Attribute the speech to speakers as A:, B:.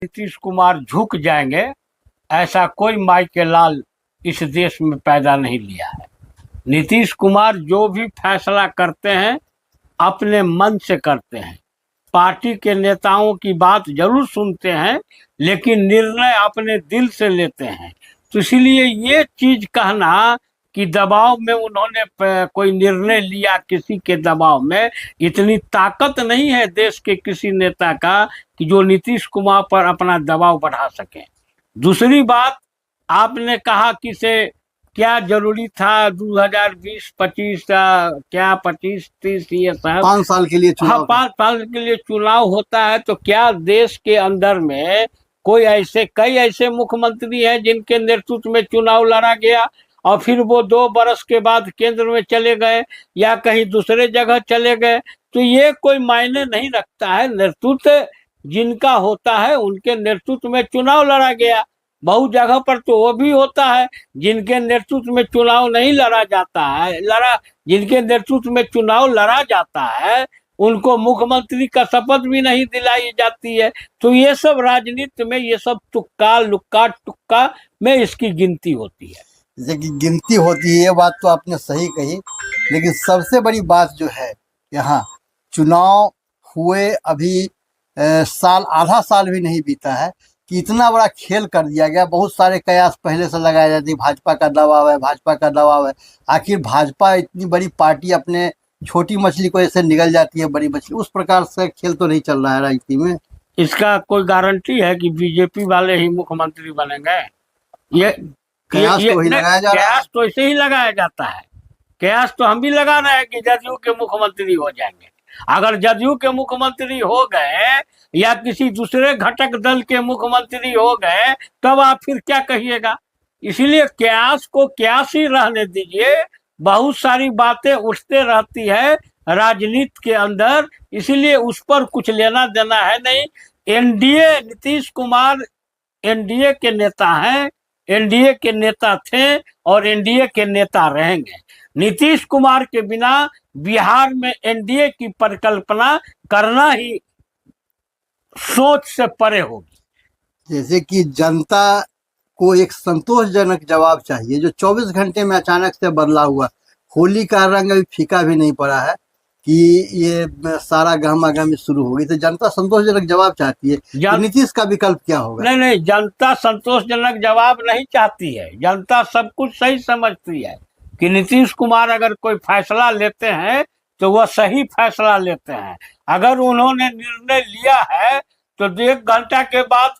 A: नीतीश कुमार झुक जाएंगे, ऐसा कोई माई के लाल इस देश में पैदा नहीं लिया है। नीतीश कुमार जो भी फैसला करते हैं अपने मन से करते हैं। पार्टी के नेताओं की बात जरूर सुनते हैं, लेकिन निर्णय अपने दिल से लेते हैं। तो इसीलिए ये चीज कहना कि दबाव में उन्होंने कोई निर्णय लिया, किसी के दबाव में, इतनी ताकत नहीं है देश के किसी नेता का कि जो नीतीश कुमार पर अपना दबाव बढ़ा सके। दूसरी बात, आपने कहा कि से क्या जरूरी था 2020-25 क्या 25-30 ये सब
B: 5 साल के लिए
A: हाँ,
B: चुनाव
A: 5 साल के लिए चुनाव होता है। तो क्या देश के अंदर में कोई कई ऐसे मुख्यमंत्री हैं जिनके नेतृत्व में चुनाव लड़ा गया और फिर वो 2 बरस के बाद केंद्र में चले गए या कहीं दूसरे जगह चले गए? तो ये कोई मायने नहीं रखता है। नेतृत्व जिनका होता है उनके नेतृत्व में चुनाव लड़ा गया। बहुत जगह पर तो वो भी होता है जिनके नेतृत्व में चुनाव नहीं लड़ा जाता है, जिनके नेतृत्व में चुनाव लड़ा जाता है उनको मुख्यमंत्री का शपथ भी नहीं दिलाई जाती है। तो ये सब राजनीति में ये सब तुक्का लुक्का टुक्का में इसकी गिनती होती है।
B: जैसे कि गिनती होती है, ये बात तो आपने सही कही, लेकिन सबसे बड़ी बात जो है, यहाँ चुनाव हुए अभी आधा साल भी नहीं बीता है कि इतना बड़ा खेल कर दिया गया। बहुत सारे कयास पहले से लगाए जाते हैं, भाजपा का दबाव है, भाजपा का दबाव है। आखिर भाजपा इतनी बड़ी पार्टी अपने छोटी मछली को ऐसे निगल जाती है बड़ी मछली, उस प्रकार से खेल तो नहीं चल रहा है राजनीति में।
A: इसका कोई गारंटी है कि बीजेपी वाले ही मुख्यमंत्री बनेंगे? ये
B: कयास तो वही लगाया जा रहा है।
A: कयास तो ऐसे ही लगाया जाता है। कयास तो हम भी लगा रहे हैं कि जदयू के मुख्यमंत्री हो जाएंगे। अगर जदयू के मुख्यमंत्री हो गए या किसी दूसरे घटक दल के मुख्यमंत्री हो गए तब आप फिर क्या कहिएगा? इसीलिए कयास को कयास ही रहने दीजिए। बहुत सारी बातें उठते रहती है राजनीति के अंदर, इसीलिए उस पर कुछ लेना देना है नहीं। एनडीए, नीतीश कुमार एनडीए के नेता हैं, एनडीए के नेता थे और एनडीए के नेता रहेंगे। नीतीश कुमार के बिना बिहार में एनडीए की परिकल्पना करना ही सोच से परे होगी।
B: जैसे कि जनता को एक संतोषजनक जवाब चाहिए, जो 24 घंटे में अचानक से बदला हुआ। होली का रंग अभी फीका भी नहीं पड़ा है कि ये सारा गहमा गहमी शुरू हो गई। तो जनता संतोषजनक जवाब चाहती है। तो नीतीश का विकल्प क्या होगा?
A: नहीं, जनता संतोषजनक जवाब नहीं चाहती है। जनता सब कुछ सही समझती है कि नीतीश कुमार अगर कोई फैसला लेते हैं तो वह सही फैसला लेते हैं। अगर उन्होंने निर्णय लिया है तो 1 घंटा के बाद